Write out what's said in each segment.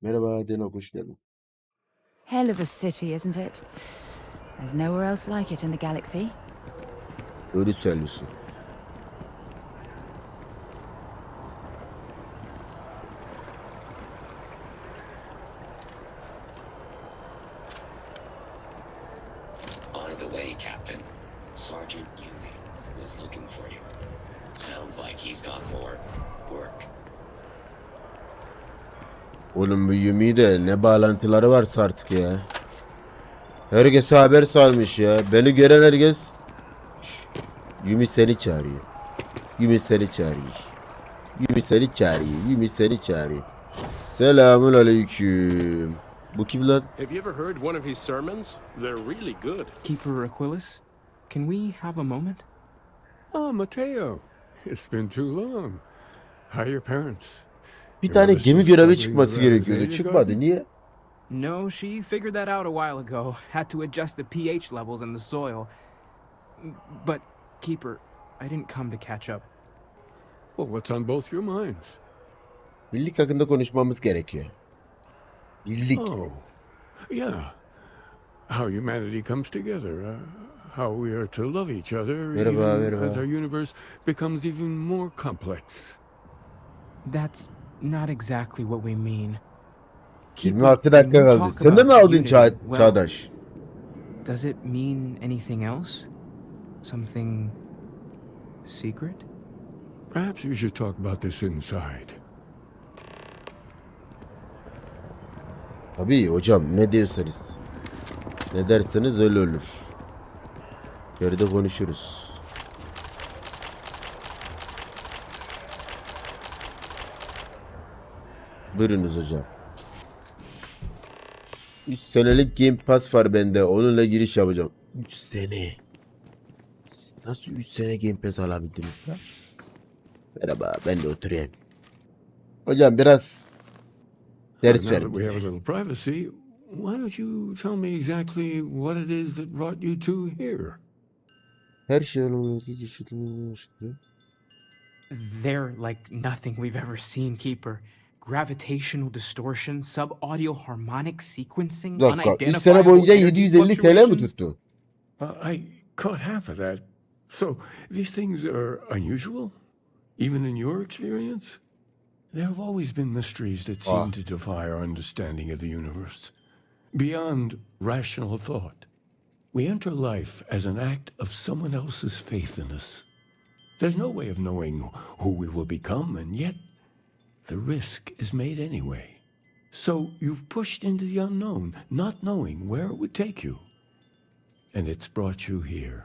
Merhaba Deno, hoş geldin. Hell of a city, isn't it? There's nowhere else like it in the galaxy. Doğru söylüyorsun. On the way, Captain. Sergeant Yumi was looking for you. Sounds like he's got more work. Oğlum bu Yumi de ne bağlantıları varsa artık ya. Herkese haber salmış ya. Beni gören herkes Yumi seni çağırıyor. Yumi seni çağırıyor. Yumi seni çağırıyor. Yumi seni çağırıyor. Selamun aleyküm. Bu kim lan? Have you ever heard one of his sermons? They're really good. Keeper Aquilus, can we have a moment? Oh, Mateo. It's been too long. How are your parents? Bir tane gemi görevi çıkması gerekiyordu. Çıkmadı. Niye? No, she figured that out a while ago. Had to adjust the pH levels in the soil. But, Keeper, I didn't come to catch up. Well, what's on both your minds? Birlik hakkında konuşmamız gerekiyor. Birlik. Oh, yeah. How humanity comes together. How we are to love each other even as our universe becomes even more complex. That's not exactly what we mean. 26 dakika kaldı. Sen de mi aldın Çağdaş? Does it mean anything else? Something secret? Perhaps we should talk about this inside. Tabii hocam, ne diyorsanız. Ne derseniz öyle olur. Geride konuşuruz. Buyurunuz hocam. 3 senelik Game Pass var bende. Onunla giriş yapacağım. 3 sene. Siz nasıl 3 sene Game Pass alabildiniz lan? Merhaba, ben de oturayım. Hocam biraz ders Now ver that we have a bize. little privacy, why don't you tell me exactly what it is that brought you two here? Her şey olmalı. They're like nothing we've ever seen, Keeper. Gravitational distortion, sub-audio harmonic sequencing, Bir dakika, 3 unidentifiable sene boyunca energy 750 TL mi fluctuations. tuttu? I caught half of that. So, these things are unusual? Even in your experience? There have always been mysteries that seem to defy our understanding of the universe. Beyond rational thought. We enter life as an act of someone else's faith in us. There's no way of knowing who we will become, and yet the risk is made anyway. So you've pushed into the unknown, not knowing where it would take you. And it's brought you here.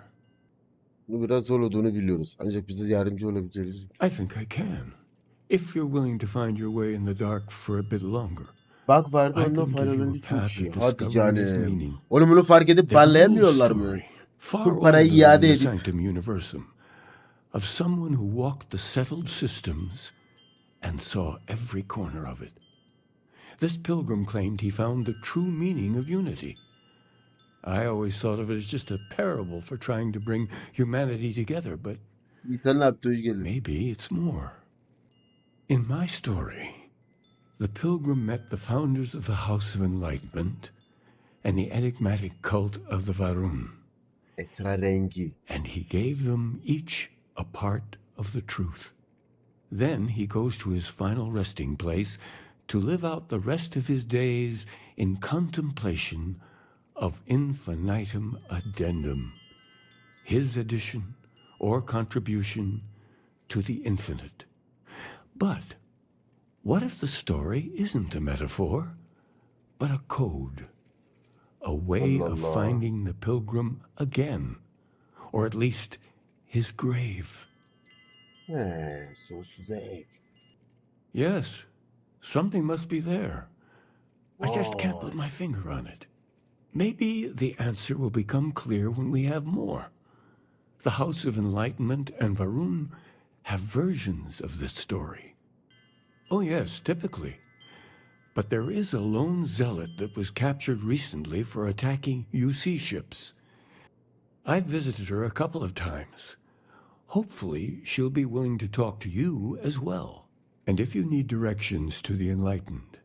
Bu biraz zor olduğunu biliyoruz. Ancak bize yardımcı olabileceğiz. I think I can. If you're willing to find your way in the dark for a bit longer. Bak vardı I ondan can give you faydalanınca a çok path iyi. of Hadi discovering its canım. meaning. Onu bunu fark edip There's an old parlayamıyorlar mı? story, far Bu older parayı than iade the edip Sanctum Universum, of someone who walked the settled systems and saw every corner of it. This pilgrim claimed he found the true meaning of unity. I always thought of it as just a parable for trying to bring humanity together, but İnsan ne yaptı hoş geldin. maybe it's more. In my story, the pilgrim met the founders of the House of Enlightenment and the enigmatic cult of the Varun, Esrarengi. and he gave them each a part of the truth. Then he goes to his final resting place to live out the rest of his days in contemplation of infinitum addendum, his addition or contribution to the infinite. But what if the story isn't a metaphor, but a code, a way of finding the pilgrim again, or at least his grave? He, sonsuza ek. Yes, something must be there. I just can't put my finger on it. Maybe the answer will become clear when we have more. The House of Enlightenment and Varun have versions of this story. Oh yes, typically. But there is a lone zealot that was captured recently for attacking UC ships. I've visited her a couple of times. Hopefully, she'll be willing to talk to you as well. And if you need directions to the enlightened,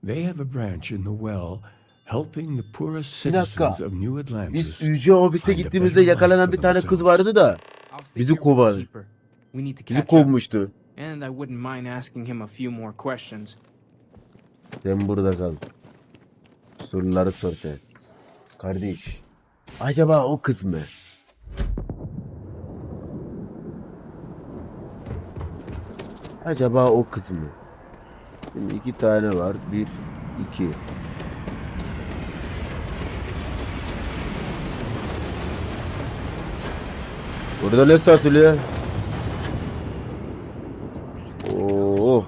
They have a branch in the well helping the poorest Bir dakika. citizens of New Biz Atlantis Yüce Ofis'e find a gittiğimizde better yakalanan life bir for tane kız themselves. vardı da I'll stay bizi here with the kovadı. keeper. We need to Bizi catch up. kovmuştu. And I wouldn't mind asking him a few more questions. Sen burada kal. Soruları sor sen. Kardeş. Acaba o kız mı? Acaba o kız mı? Şimdi 2 tane var. 1, 2. Burada ne satılıyor? Oo,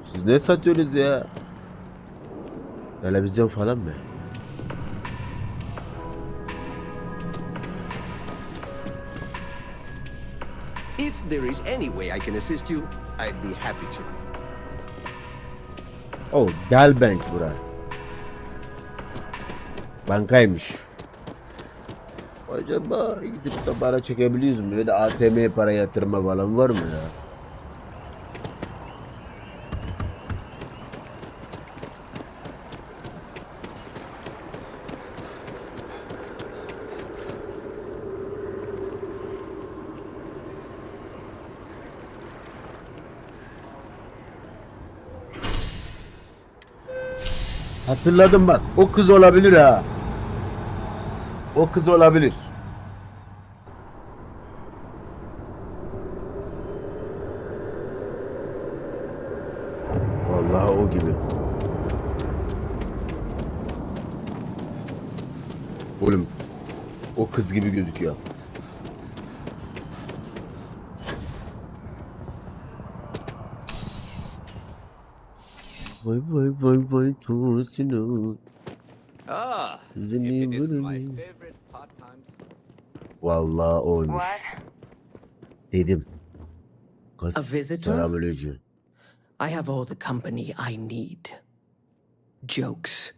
siz ne satıyorsunuz ya? Televizyon falan mı? If there is any way I can assist you, I'd be happy to. Oh, Del Bank bura. Bankaymış. Acaba gidip de para çekebiliyoruz mu? Böyle ATM'ye para yatırma falan var mı ya? Hatırladım bak. O kız olabilir ha. O kız olabilir. Vallahi o gibi. Oğlum o kız gibi gözüküyor. Vay vay vay vay tosino. Ah, Seni if it isn't my vurmayın. favorite part-time. Vallahi oymuş. Dedim. A Kız visitor? selamünaleyküm. I have all the company I need. Jokes.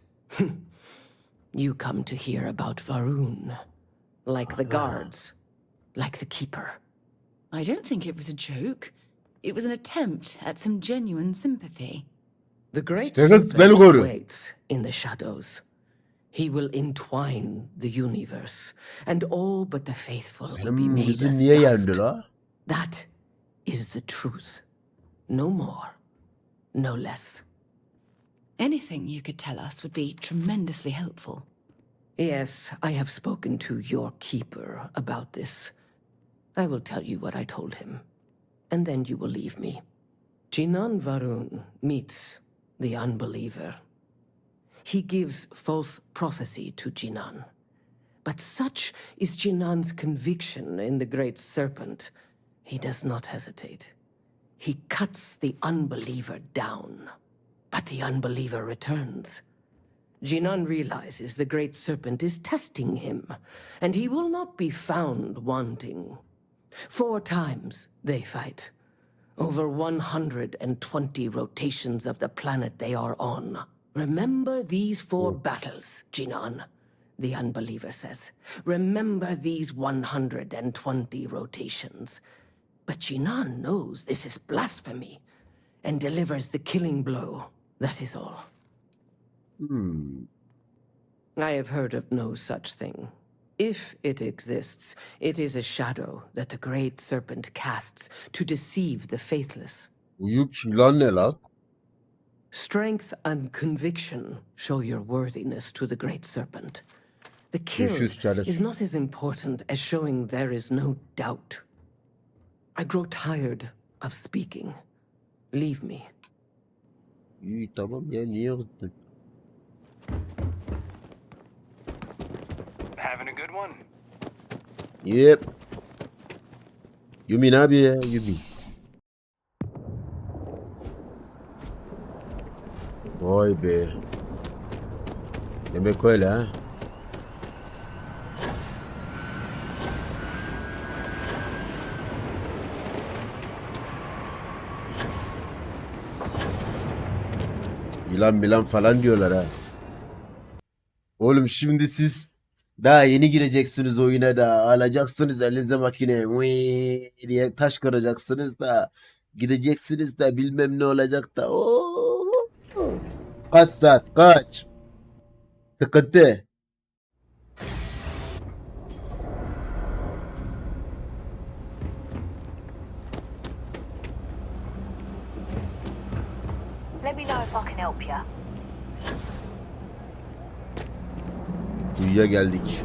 You come to hear about Varun. Like the guards. Like the keeper. I don't think it was a joke. It was an attempt at some genuine sympathy. The great İşte kız beni serpent koru. waits in the shadows. He will entwine the universe, and all but the faithful will be Senin made yüzün as niye yendi dust. la? That is the truth. No more, no less. Anything you could tell us would be tremendously helpful. Yes, I have spoken to your keeper about this. I will tell you what I told him, and then you will leave me. Jinan Varun meets the unbeliever. He gives false prophecy to Jinan. But such is Jinan's conviction in the great serpent, he does not hesitate. He cuts the unbeliever down, but the unbeliever returns. Jinan realizes the great serpent is testing him, and he will not be found wanting. 4 times they fight. Over 120 rotations of the planet they are on. Remember these 4 battles, Jinan, the unbeliever says. Remember these 120 rotations. But Jinan knows this is blasphemy and delivers the killing blow. That is all. I have heard of no such thing. If it exists, it is a shadow that the great serpent casts to deceive the faithless. Büyük lan ne lan? Strength and conviction show your worthiness to the great serpent. The kill Görüşürüz Charles. is not as important as showing there is no doubt. I grow tired of speaking. Leave me. İyi tamam ya niye gittin? Having a good one? Yep. Yumi ne yapıyor ya Yumi? Vay be. Demek öyle ha. Milan falan diyorlar ha. Oğlum şimdi siz daha yeni gireceksiniz oyuna da alacaksınız elinize makine Vıy diye taş kıracaksınız da gideceksiniz de bilmem ne olacak da. Oo. Kaç saat kaç? Sıkıntı. Let me know if I can help you. Kuyuya geldik.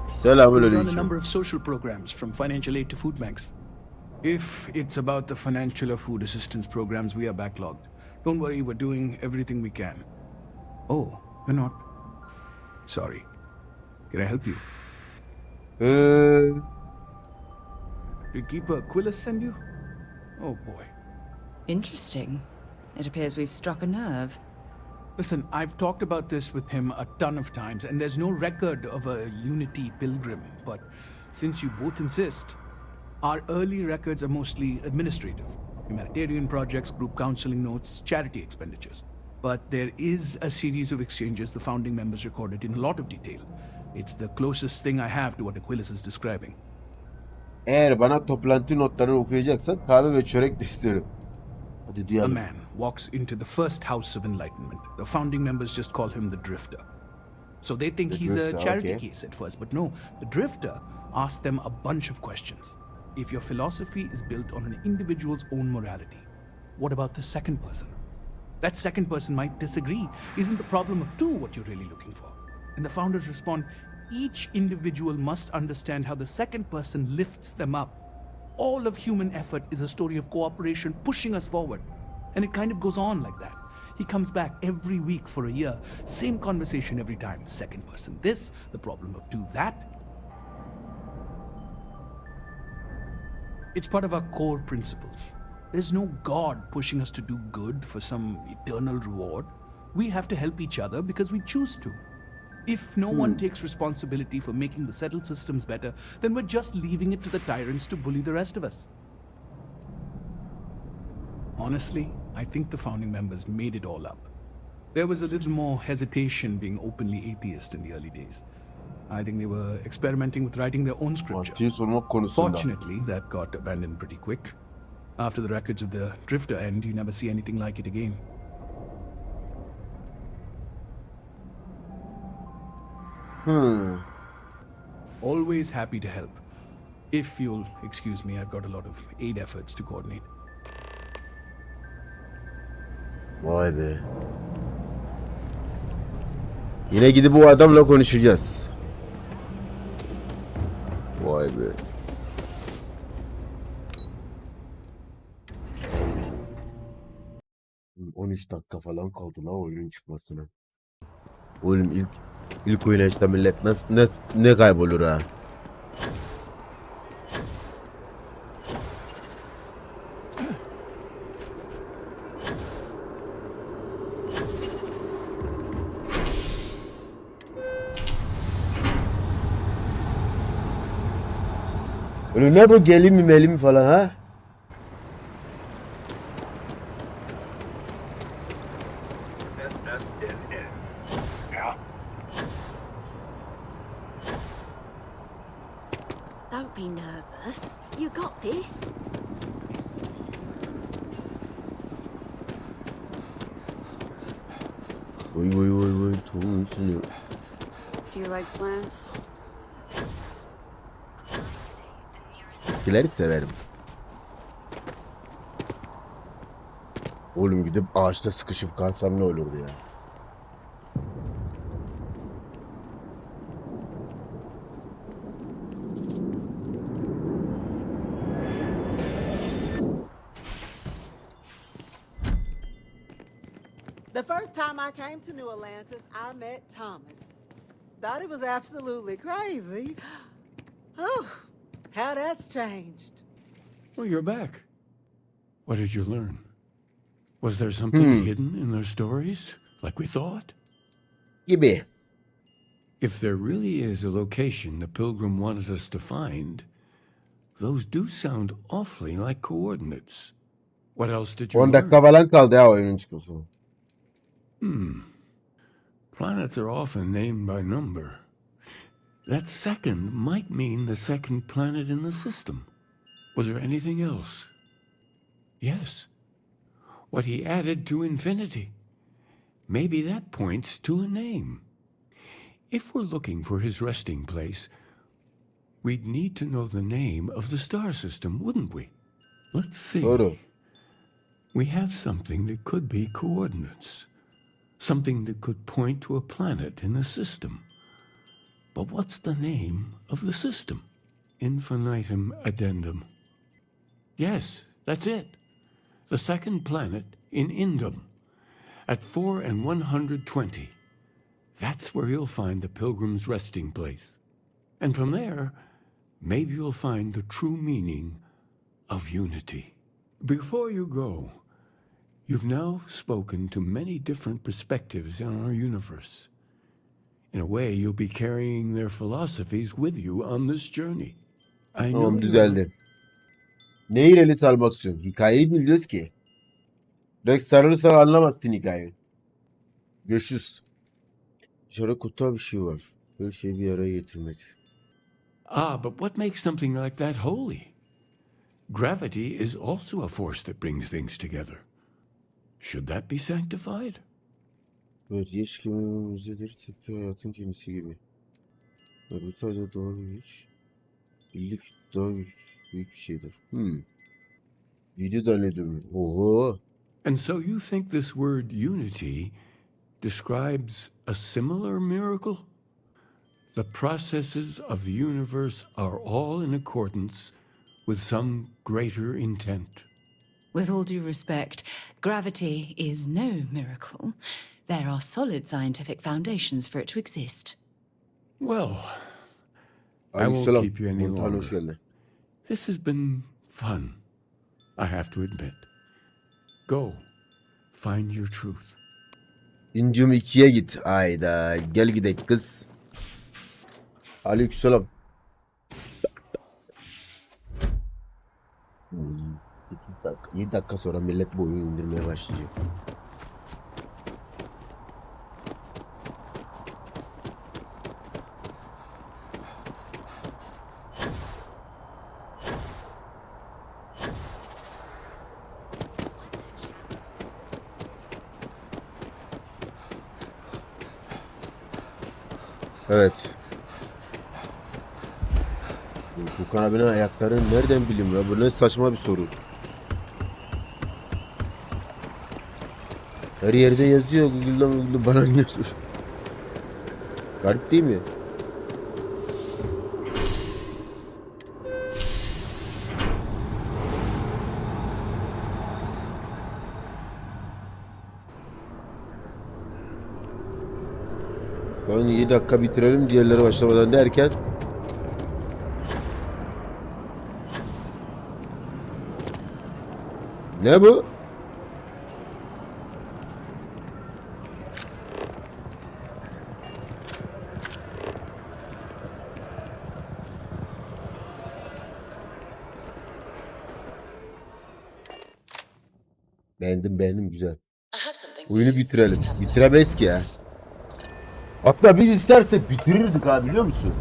We Selamun run a aleyküm. number of social programs, from financial aid to food banks. If it's about the financial or food assistance programs, we are backlogged. Don't worry, we're doing everything we can. Oh, you're not? Sorry. Can I help you? Did Keeper Quillis send you? Oh boy. Interesting. It appears we've struck a nerve. Listen, I've talked about this with him a ton of times, and there's no record of a Unity pilgrim. But since you both insist, our early records are mostly administrative. Humanitarian projects, group counseling notes, charity expenditures. But there is a series of exchanges the founding members recorded in a lot of detail. It's the closest thing I have to what Aquilus is describing. Eğer bana toplantı notlarını okuyacaksan kahve ve çörek de isterim. Hadi A duyalım. man walks into the first house of enlightenment. The founding members just call him the Drifter. So they think The he's a Drifter, charity okay. case at first, but no, the Drifter asks them a bunch of questions. If your philosophy is built on an individual's own morality, what about the second person? That second person might disagree. Isn't the problem of two what you're really looking for? And the founders respond, each individual must understand how the second person lifts them up. All of human effort is a story of cooperation pushing us forward. And it kind of goes on like that. He comes back every week for a year. Same conversation every time. Second person this, the problem of two that. It's part of our core principles. There's no God pushing us to do good for some eternal reward. We have to help each other because we choose to. If no one takes responsibility for making the settled systems better, then we're just leaving it to the tyrants to bully the rest of us. Honestly, I think the founding members made it all up. There was a little more hesitation being openly atheist in the early days. I think they were experimenting with writing their own scripture. Partiyi sormak konusunda. Fortunately, that got abandoned pretty quick. After the records of the Drifter end, you never see anything like it again. Always happy to help. If you'll excuse me, I've got a lot of aid efforts to coordinate. Vay be. Yine gidip bu adamla konuşacağız. Vay be. 13 dakika falan kaldı la oyunun çıkmasına. Oğlum ilk oyuna işte millet ne kaybolur ha. Oğlum ne bu gelin mi melim falan ha? Don't be nervous. You got this. Oy oy oy oy tohum sünüyor. Do you like plants? Bitkileri severim. Oğlum gidip ağaçta sıkışıp kalsam ne olurdu ya? The first time I came to New Atlantis, I met Thomas. Thought it was absolutely crazy. Oh, how that's changed. Well, you're back. What did you learn? Was there something hidden in their stories, like we thought? Gibi. If there really is a location the Pilgrim wanted us to find, those do sound awfully like coordinates. What else did you 10 learn? dakika falan kaldı ya oyunun çıkmasına. Planets are often named by number. That second might mean the second planet in the system. Was there anything else? Yes. What he added to infinity. maybe that points to a name. If we're looking for his resting place, we'd need to know the name of the star system, wouldn't we? Let's see. Doğru. We have something that could be coordinates. Something that could point to a planet in a system. But what's the name of the system? Infinitum addendum. Yes, that's it. The second planet in Indum. At 4 and 120. That's where you'll find the pilgrim's resting place. And from there, maybe you'll find the true meaning of unity. Before you go, you've now spoken to many different perspectives in our universe. In a way, you'll be carrying their philosophies with you on this journey. I know Tamam, düzeldi. Neyi eli salmak istiyorsun? Hikayeyi bilmiyoruz ki. Direkt sarılırsak anlamazsın hikayeyi. Görüşürüz. Dışarı kutu bir şey var. Her şeyi bir araya getirmek. But what makes something like that holy? Gravity is also a force that brings things together. Should that be sanctified? Evet, yaş gibi müzedir, tıpkı hayatın kendisi gibi. Bu sadece doğal bir güç. Birlik daha büyük bir şeydir. Video zannediyorum. Oho. And so you think this word unity describes a similar miracle? The processes of the universe are all in accordance with some greater intent. With all due respect, gravity is no miracle. There are solid scientific foundations for it to exist. Well, I won't keep you any longer. This has been fun, I have to admit. Go, find your truth. İncim 2'ye git. Ayda gel gidek kız. Aleykümselam. 7 dakika sonra millet bu oyunu indirmeye başlayacak. Evet. Furkan abinin ayaklarını nereden bileyim ya? Bu ne saçma bir soru. Her yerde yazıyor. Google'dan bana niye sor? Garip değil mi? Ben 7 dakika bitirelim diğerleri başlamadan derken ne bu? Beğendim güzel. Oyunu bitirelim. Bitiremeyiz ki ya. Hatta biz istersek bitirirdik abi, biliyor musun?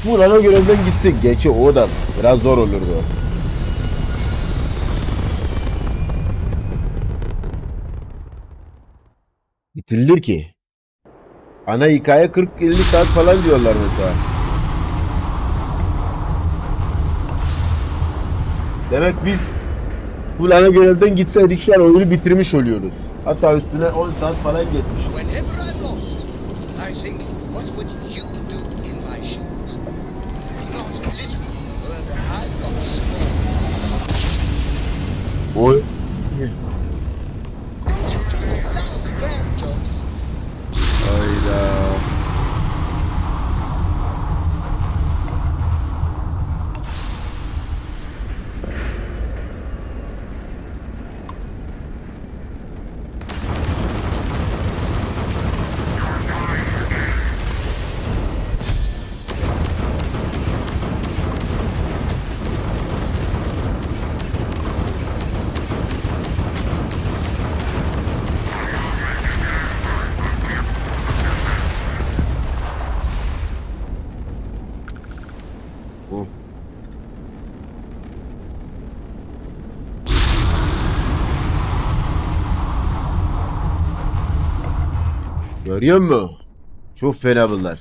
Bu lan o görevden gitsin. Geçi o da biraz zor olurdu. Bitirilir ki. Ana hikaye 40-50 saat falan diyorlar mesela. Demek biz bu ana görevden gitseydik şu an oyunu bitirmiş oluyoruz. Hatta üstüne 10 saat falan geçmiş. Oy. Hayda. Görüyor musun? Çok fena bunlar.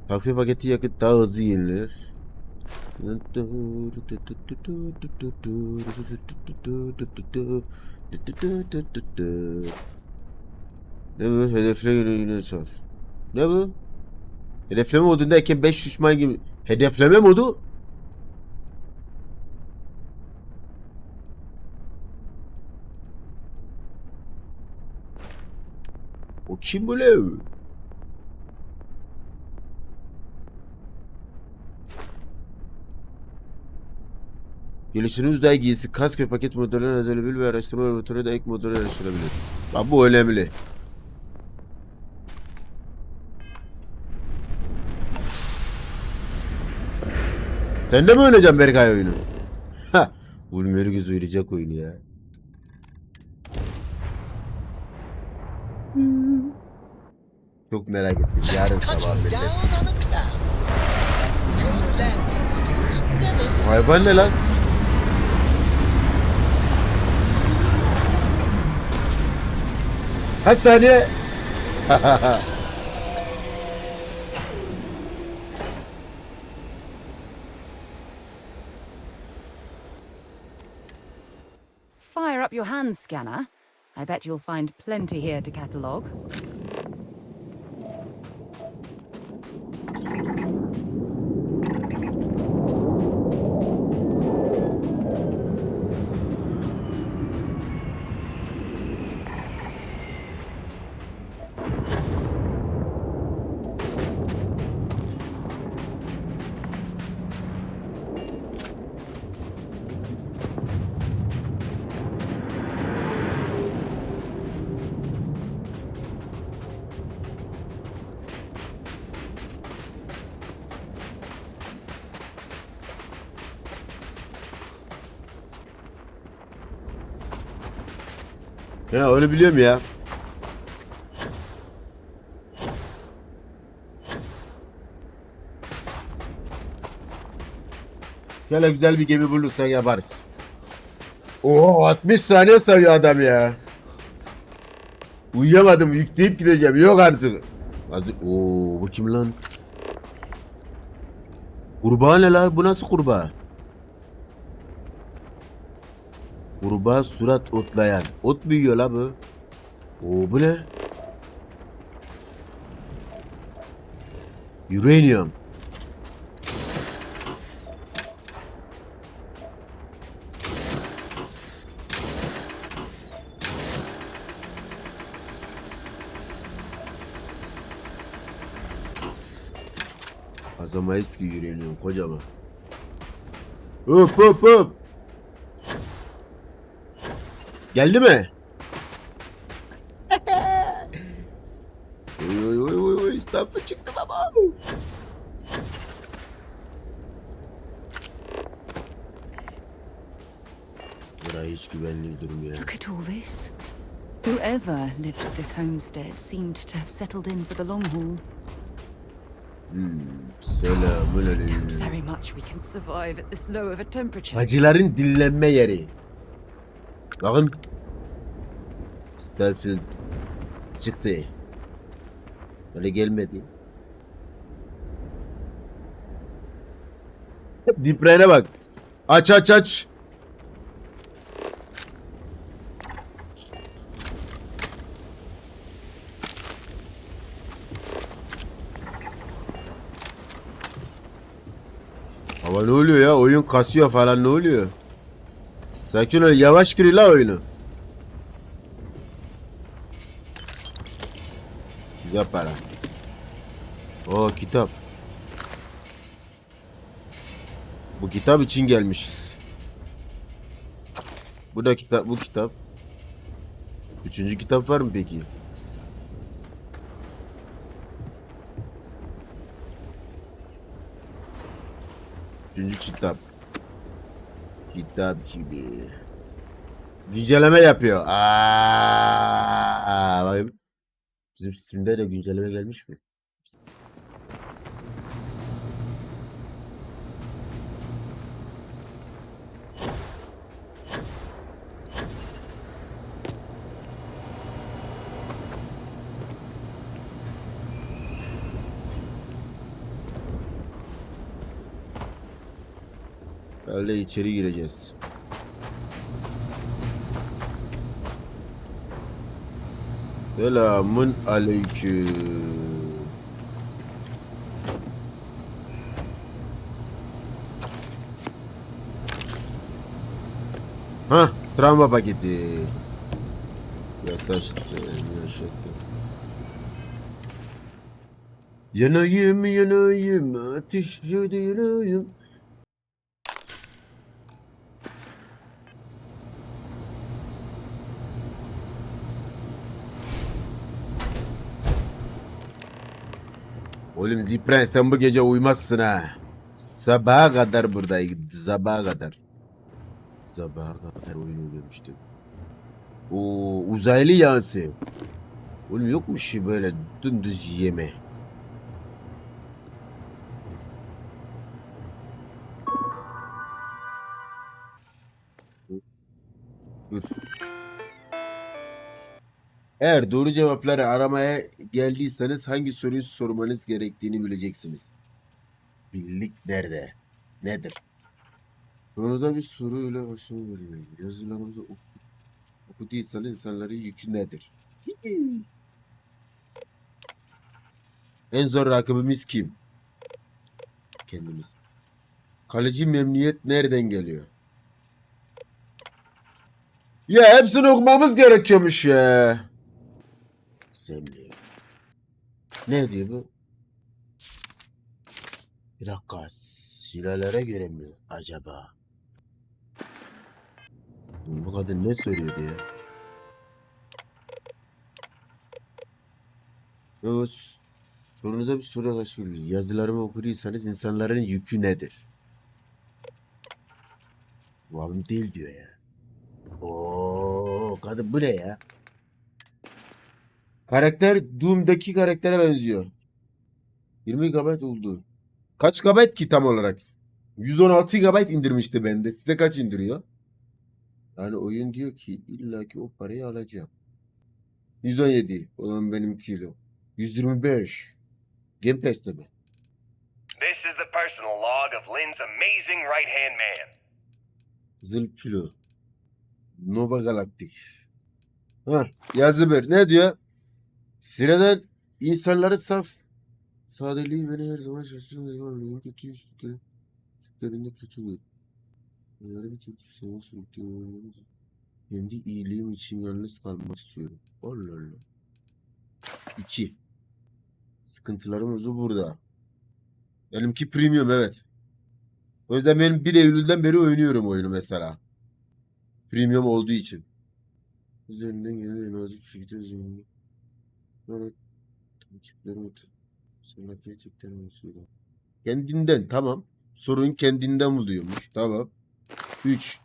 Takviye paketi yakıt daha hızlı yenilir. Ne bu? Hedefle yine sor. Ne bu? Hedefleme modundayken 5 düşman gibi. Hedefleme modu? O kim bu lan? Geliştirilen uzay giysisi, kask ve paket modüllerine özellenebilir ve araştırma laboratuvarına da ek modüller erişilebilir. Bak bu önemli. Sen de mi oynayacaksın Berkay oyunu? Ha, bu herkes oynayacak oyunu ya. Çok merak ettim. Yarın sabah millet. Hayvan ne lan? Kaç saniye? Fire up your hand scanner. I bet you'll find plenty here to catalogue. Ya onu biliyorum ya. Şöyle güzel bir gemi bulursak yaparız. Oo 60 saniye sayıyor adam ya. Uyuyamadım, yükleyip gideceğim. Yok artık. Oo bu kim lan? Kurbağa ne lan? Bu nasıl kurbağa? Kurbağa surat otlayan. Ot büyüyor la bu. Oo bu ne? Uranium. Azamayız ki uranium kocaman. Hop hop hop. Geldi mi? Oy oy oy oy İstanbul çıktı baba. Burası hiç güvenli durmuyor. Look at all this. Whoever lived at this homestead seemed to have settled in for the long haul. Selamünaleyküm. Very much we can survive at this low of a temperature. Hacıların dinlenme yeri. Bakın. Starfield çıktı. Öyle gelmedi. Dipreğine bak. Aç aç aç. Ama ne oluyor ya? Oyun kasıyor falan, ne oluyor? Sakin ol, yavaş gir la oyunu. Güzel para. Oo kitap. Bu kitap için gelmişiz. Bu da kitap, bu kitap. Üçüncü kitap var mı peki? Üçüncü kitap. Kitap şimdi. Güncelleme yapıyor. Bakayım. Bizim Steam'de de güncelleme gelmiş mi? Öyle içeri gireceğiz. Selamun aleyküm. Ha, travma paketi. Yaşasın. Yanayım yanayım ateşlerde yanayım. Oğlum Dipren sen bu gece uyumazsın ha. Sabaha kadar buradayız. Sabaha kadar. Sabaha kadar oyun oynamıştım. Oo, uzaylı yansı. Oğlum yokmuş ki böyle dümdüz yeme. Dur. Eğer doğru cevapları aramaya geldiyseniz hangi soruyu sormanız gerektiğini bileceksiniz. Birlik nerede? Nedir? Soruda bir soruyla başlıyor. Yazılarımızı okuduysanız insanların yükü nedir? En zor rakibimiz kim? Kendimiz. Kaleci memnuniyet nereden geliyor? Ya hepsini okumamız gerekiyormuş ya. Zemli. Ne diyor bu? Bir dakika. Silahlara göre mi acaba? Bu kadın ne söylüyordu ya? Yavuz. Sorunuza bir soru başvuruyor. Yazılarımı okuduysanız insanların yükü nedir? Bu abim değil diyor ya. Oo, kadın bu ne ya? Karakter Doom'daki karaktere benziyor. 20 GB oldu. Kaç GB ki tam olarak? 116 GB indirmişti bende. Size kaç indiriyor? Yani oyun diyor ki illaki o parayı alacağım. 117. O zaman benim kilo. 125. Game Pass'te mi? This is the personal log of Lynn's amazing right-hand man. Zılpilo. Nova Galactic. Ha, yazı bir. Ne diyor? Sıradan insanları saf. Sadeliği beni her zaman şaşırtıyor. Kötü işleri. Sütlerinde kötü olur. Onları bir türlü sana sürüklüyorum. Kendi iyiliğim için yalnız kalmak istiyorum. Allah Allah. 2. Sıkıntılarımız burada. Benimki premium evet. O yüzden benim 1 Eylül'den beri oynuyorum oyunu mesela. Premium olduğu için. Üzerinden gelen nazik şekilde üzerinde. Sonra takipleri otur. Sana gerçekten olsun. Kendinden tamam. Sorun kendinden buluyormuş. Tamam. 3.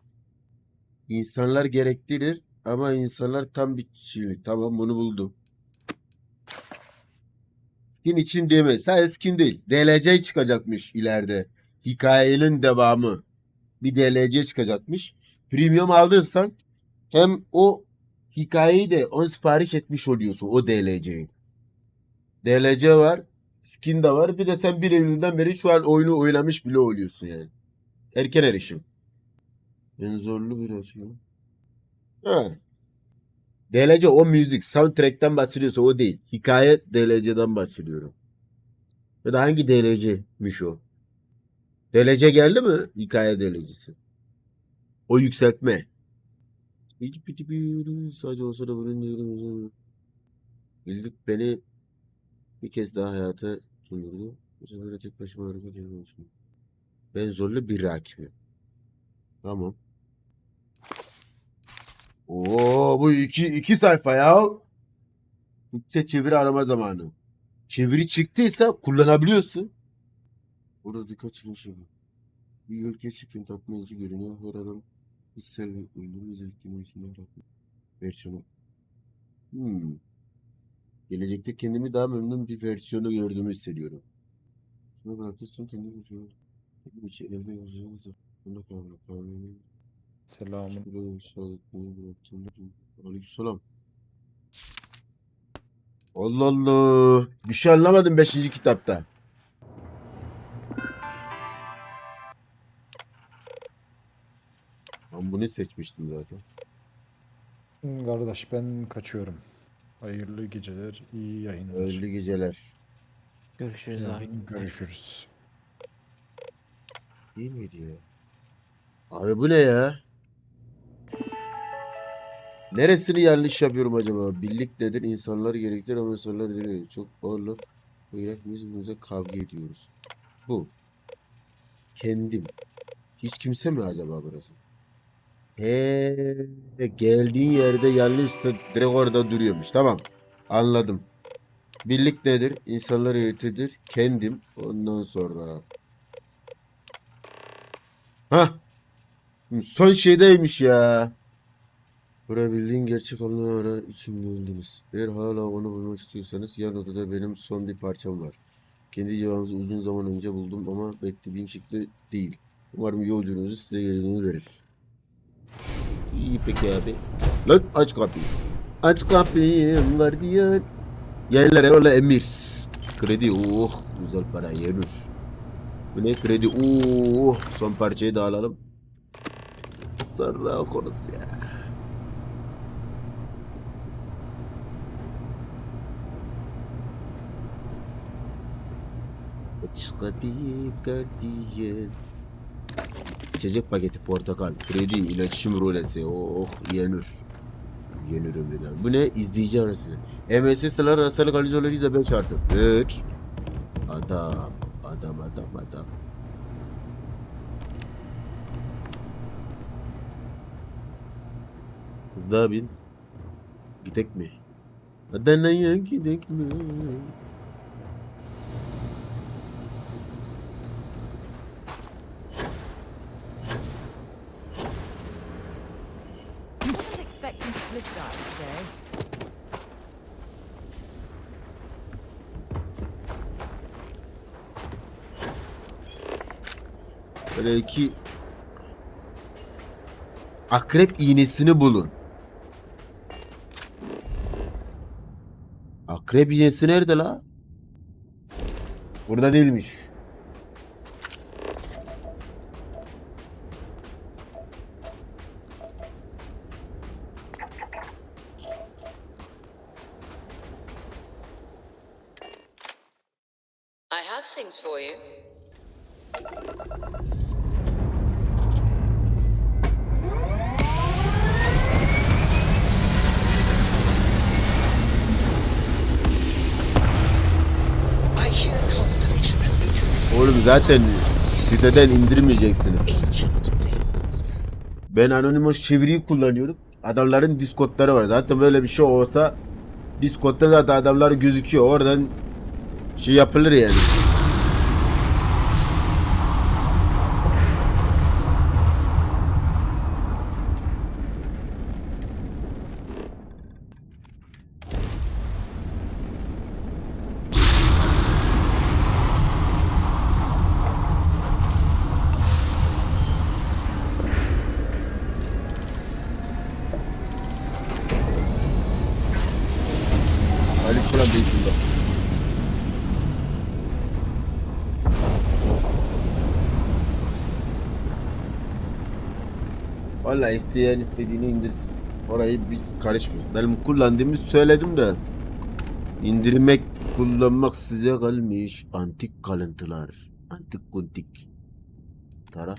İnsanlar gerektirir ama insanlar tam bir kişilik. Tamam bunu buldum. Skin için deme. Sadece skin değil. DLC çıkacakmış ileride. Hikayenin devamı. Bir DLC çıkacakmış. Premium aldıysan hem o hikayeyi de on sipariş etmiş oluyorsun o DLC'yi. DLC var. Skin de var. Bir de sen 1 Eylül'den beri şu an oyunu oynamış bile oluyorsun yani. Erken erişim. En zorlu bir açıyor. Ha. DLC o müzik. Soundtrack'ten bahsediyorsa o değil. Hikaye DLC'den bahsediyorum. Ya da hangi DLC'miş o? DLC geldi mi? Hikaye DLC'si. O yükseltme. Hiç piti bir sadece olsa da bunun diyorum. Bildik beni bir kez daha hayata döndürdü. Bu sefer de tek başıma hareket ediyorum. Ben zorlu bir rakibim. Tamam. Oo bu iki sayfa ya. Türkçe çeviri arama zamanı. Çeviri çıktıysa kullanabiliyorsun. Burada dikkat çekin. Bir yol gerçekten tatmin edici görünüyor. Her adam hissel ve uygun özelliklerinin içinden tatmin. Versiyonu. Gelecekte kendimi daha memnun bir versiyonu gördüğümü hissediyorum. Şuna bırakırsam kendimi uçuyorum. Benim için elde yapacağınızı. Bunda kavramı. Selamun. Aleykümselam. Allah Allah. Bir şey anlamadım 5. kitapta. Ben bunu seçmiştim zaten. Kardeş ben kaçıyorum. Hayırlı geceler, iyi yayınlar. Hayırlı geceler. Görüşürüz abi. Görüşürüz. Değil miydi ya? Abi bu ne ya? Neresini yanlış yapıyorum acaba? Birlik nedir? İnsanlar gerektir ama insanlar değil. Çok ağırlar. Birbirimize kavga ediyoruz. Bu. Kendim. Hiç kimse mi acaba burası? Geldiğin yerde yanlışsa direkt orada duruyormuş. Tamam. Anladım. Birlik nedir? İnsanlar eğitidir. Kendim. Ondan sonra. Hah. Son şeydeymiş ya. Bulabildiğin gerçek olanlara için geldiniz. Eğer hala onu bulmak istiyorsanız yan odada benim son bir parçam var. Kendi cevabımızı uzun zaman önce buldum ama beklediğim şekilde değil. Umarım yolculuğunuzu size yerini verir. İyi peki abi. Lan aç kapıyı. Aç kapıyı gardiyan. Yerlere öyle emir. Kredi oh güzel para yenir. Bu ne kredi oh son parçayı da alalım. Sonra okuruz ya. Aç kapıyı gardiyan. İçecek paketi portakal, kredi, iletişim rolesi. Oh yenir. Yenirim bir daha. Bu ne? İzleyici arası. MSS'ler arasında kalıcı olayı da 5 artı. 1. Adam. Hızlı bin. Gidek mi? Adana'ya gidek mi? Expecting to flip that today. Böyle iki akrep iğnesini bulun. Akrep iğnesi nerede la? Burada değilmiş. I have things for you. Oğlum zaten siteden indirmeyeceksiniz. Ben Anonymous çeviriyi kullanıyorum. Adamların Discord'ları var. Zaten böyle bir şey olsa Discord'da zaten adamlar gözüküyor. Oradan şey yapılır yani. Vallahi isteyen istediğini indirsin. Orayı biz karışmıyoruz. Benim kullandığımı söyledim de. İndirmek, kullanmak size kalmış. Antik kalıntılar. Antik kuntik. Tara.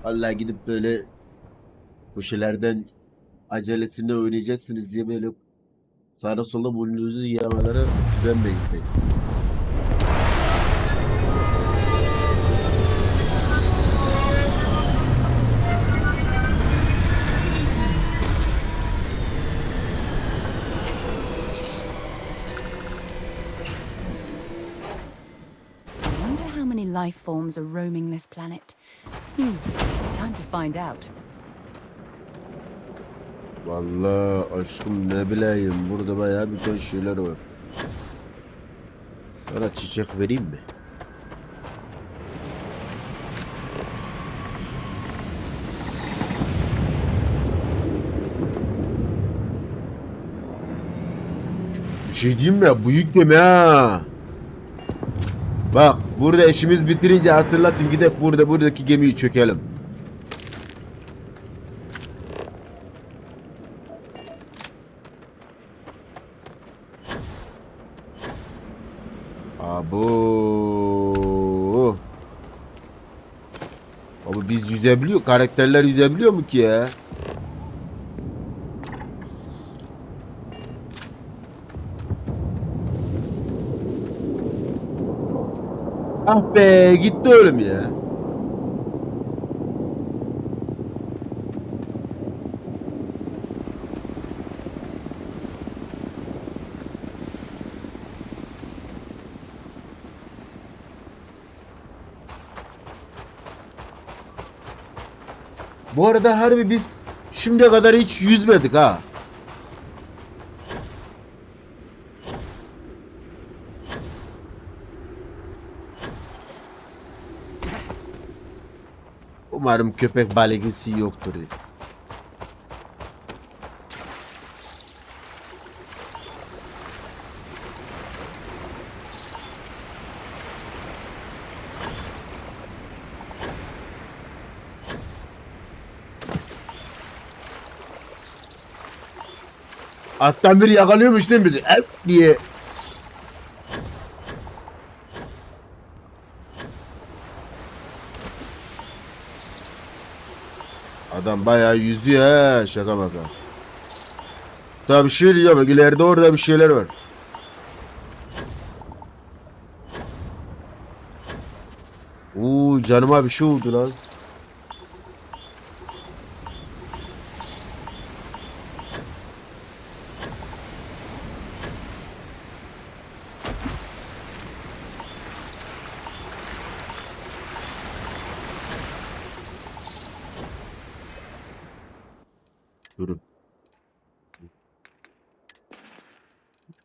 Vallahi gidip böyle köşelerden acelesinde oynayacaksınız diye böyle sağda solda burnunuzu yağmalara güvenmeyin pek. Life forms are roaming this planet. Time to find out. Vallahi aşkım ne bileyim burada bayağı bir ton şeyler var. Sana çiçek vereyim mi? Bir şey diyeyim mi? Büyük deme ha. Bak burada işimiz bitirince hatırlatın gidip buradaki gemiyi çökelim. Abo. Abi biz yüzebiliyor. Karakterler yüzebiliyor mu ki ya? Ah be gitti oğlum ya. Bu arada harbi biz şimdiye kadar hiç yüzmedik ha. Umarım köpek balığı yoktur. Alttan biri yakalıyormuş değil mi bizi? Hep diye. Adam bayağı yüzüyor he, şaka maka. Tabi bir şey diyeceğim bak, ileride orada bir şeyler var. Canıma bir şey oldu lan. Durun.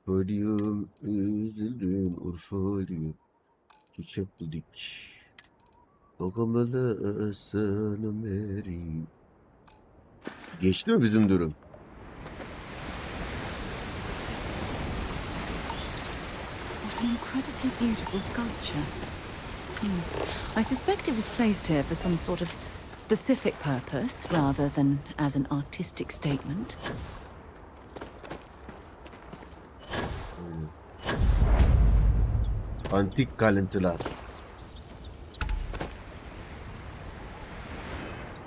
Ölüyorum, üzüldüm, Urfalıyım. Çiçek bulduk. Bakamalı sana vereyim. Geçti mi bizim durum? What an incredibly beautiful sculpture. I suspect it was placed here for some sort of specific purpose rather than as an artistic statement. Antik kalıntılar.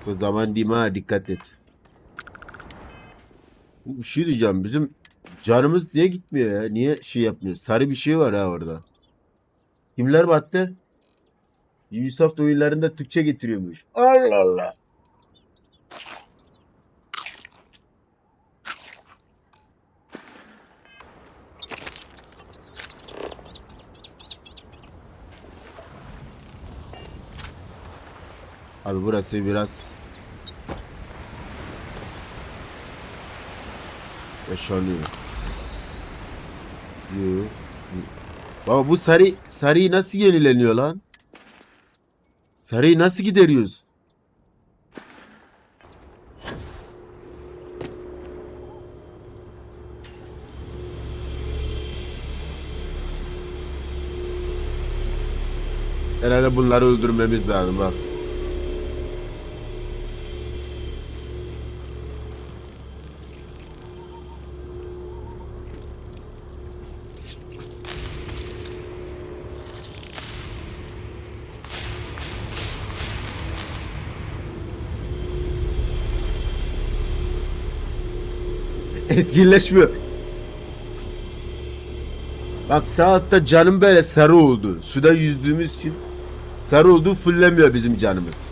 O zaman dima dikkat et. Bir şey diyeceğim, bizim canımız niye gitmiyor ya? Niye şey yapmıyor? Sarı bir şey var ha orada. Kimler battı? Ubisoft oyunlarında Türkçe getiriyormuş. Allah Allah. Abi burası biraz yaşanıyor. Baba bu sarıyı nasıl yenileniyor lan? Sarıyı nasıl gideriyoruz? Herhalde bunları öldürmemiz lazım bak. Etkileşmiyor. Bak saatte canım böyle sarı oldu. Suda yüzdüğümüz için sarı oldu, fullemiyor bizim canımız.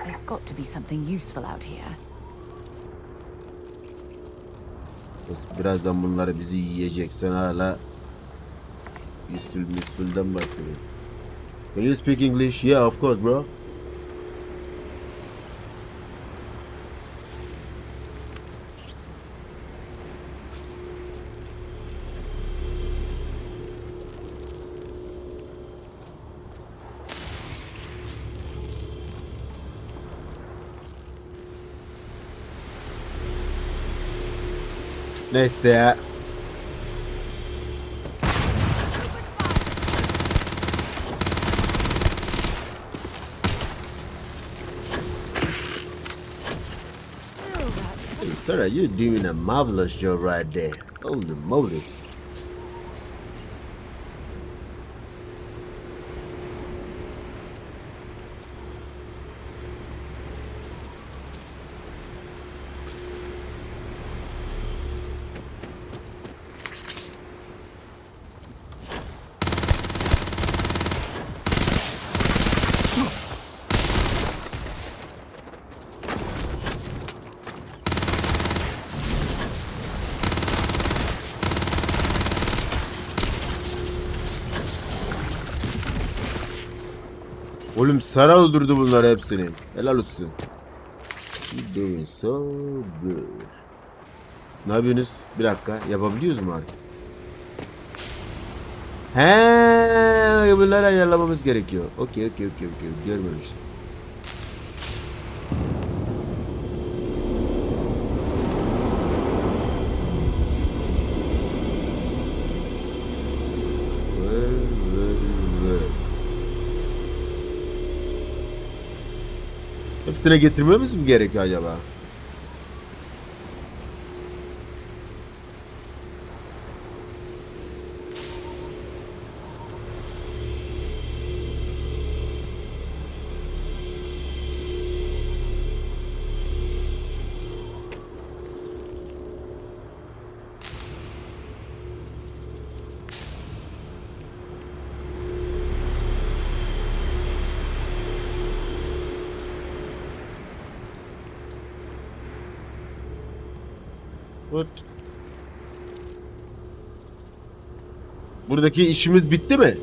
There's got to be something useful out here. Birazdan bunları bizi yiyecek. Sen hala müsülden bahsediyorsun. Can you speak English? Yeah, of course, bro. Neyse ya. Hey, Sarah, you're doing a marvelous job right there. Holy moly. Oğlum Sara öldürdü bunları hepsini. Helal olsun. You doing so good. Ne yapıyorsunuz? Bir dakika. Yapabiliyoruz mu artık? He, bunları ayarlamamız gerekiyor. Okey. Görmemiştim. Hepsine getirmemiz mi gerekiyor acaba? What? Buradaki işimiz bitti mi?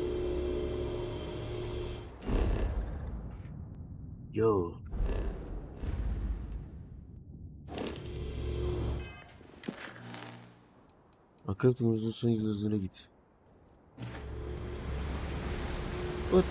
Yo. Akrep Temmuz'un son yıldızına git. What?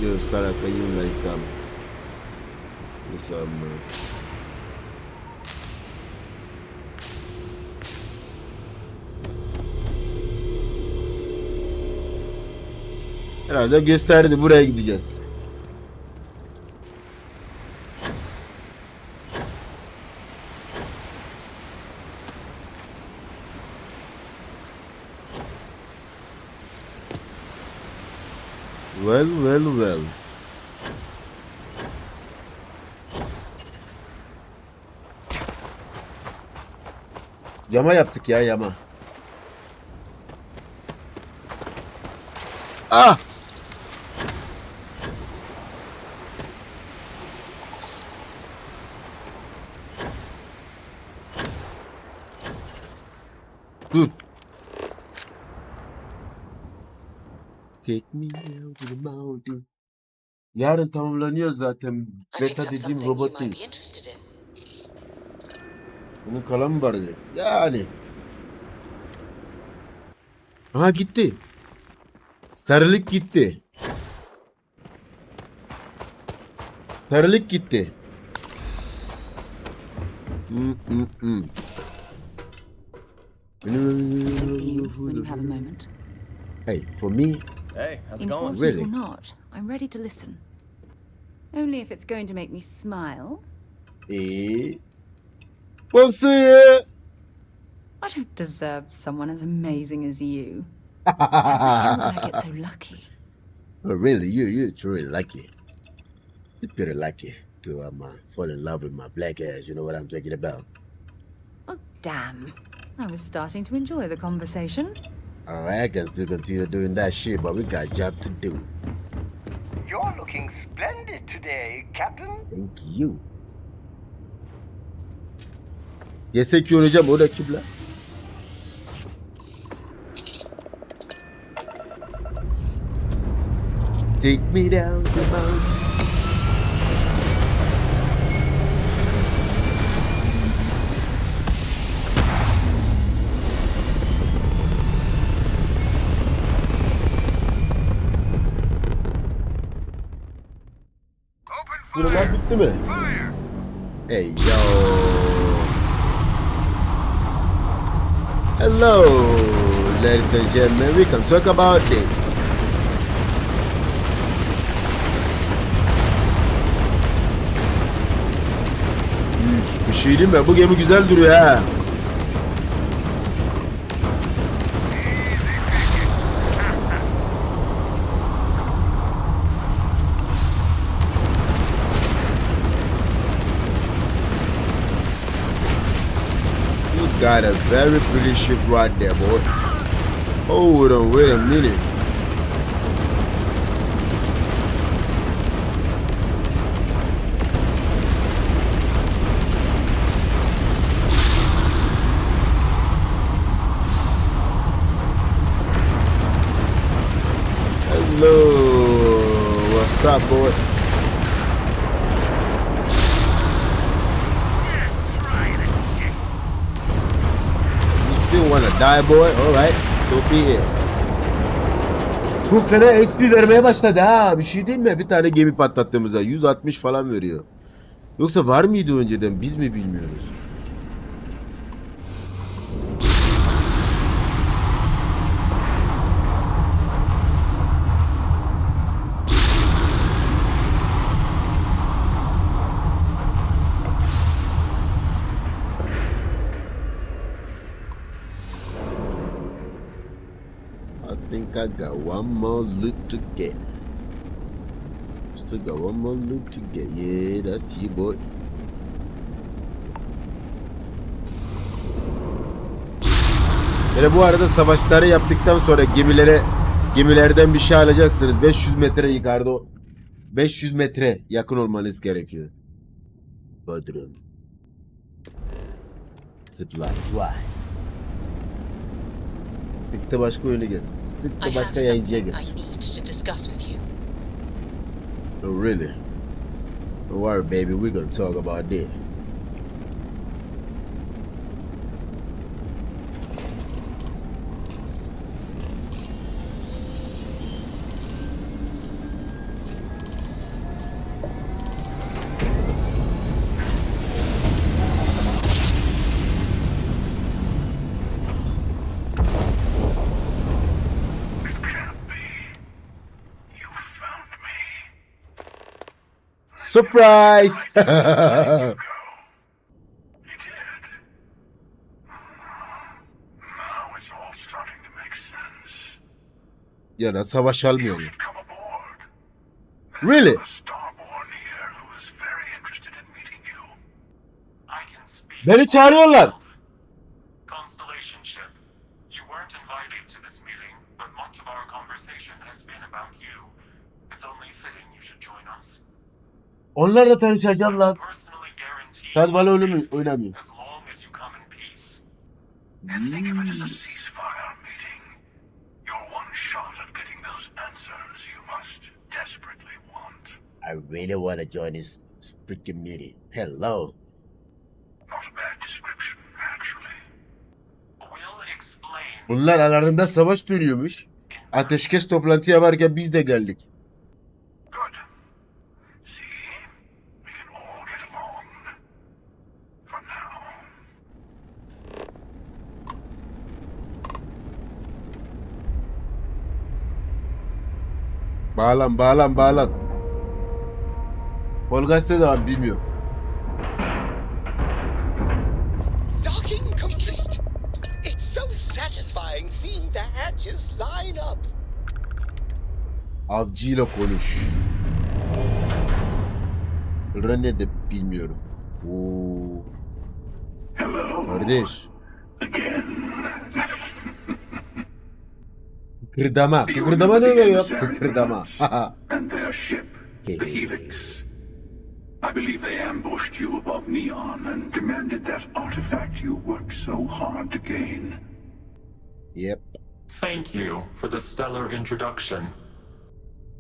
Yo, Saraka, you like herhalde gösterdi, buraya gideceğiz. Well. Yama yaptık ya, yama. Ah! Dur. Take me out to the mountain. Yarın tamamlanıyor zaten. Beta dediğim robot değil. Bunun kalanı vardı. Yani. Aha gitti. Sarılık gitti. Sarılık gitti. When you have a moment. Hey, for me. Hey, how's it going? Important Really? or not, I'm ready to listen. Only if it's going to make me smile. We'll see ya. I don't deserve someone as amazing as you. How did I get so lucky? Oh, really, you're truly lucky. You're pretty lucky to fall in love with my black ass. You know what I'm talking about? Oh, damn. I was starting to enjoy the conversation. Alright, I can still continue doing that shit, but we got a job to do. You're looking splendid today, Captain. Thank you. Yesek yoracağım, o da kim lan? Take me down the mountain. Buralar bitti mi? Hey yo. Hello, ladies and gentlemen. We can talk about it. Bir şey diyeyim mi? Bu gemi güzel duruyor ha. Got a very pretty ship right there, boy. Hold on, wait a minute. Hello, what's up, boy? Wanna die boy? Alright. So be it. Bu fena XP vermeye başladı ha. Bir şey değil mi? Bir tane gemi patlattığımızda 160 falan veriyor. Yoksa var mıydı önceden? Biz mi bilmiyoruz? I think I got one more loot to get. Still got one more loot to get. Yeah, that's you, boy. Yani bu arada savaşları yaptıktan sonra gemilerden bir şey alacaksınız. 500 metre yukarıda, 500 metre yakın olmanız gerekiyor. Bodrum. Zipline. Fly. Sıkta başka oyunu getir. Sıkta başka yayıncıya getir. Oh really? Don't worry baby, we're gonna talk about that. Surprise! Ya da savaş almıyor. Really? Beni çağırıyorlar. Onlarla tanışacağım lan. Sen bana oynamıyor. I really want to join this freaking meeting. Hello. Bunlar aralarında savaş dönüyormuş. Ateşkes toplantı yaparken biz de geldik. Bağlan. Polgaz'da da var, bilmiyorum. Docking complete. It's so satisfying seeing the hatches line up. Avcıyla konuş. Rene de bilmiyorum. Oo. Kardeş. Kıkırdama ne oluyor? Kıkırdama. And their ship, the Helix. I believe they ambushed you above Neon and demanded that artifact you worked so hard to gain. Yep. Thank you for the stellar introduction.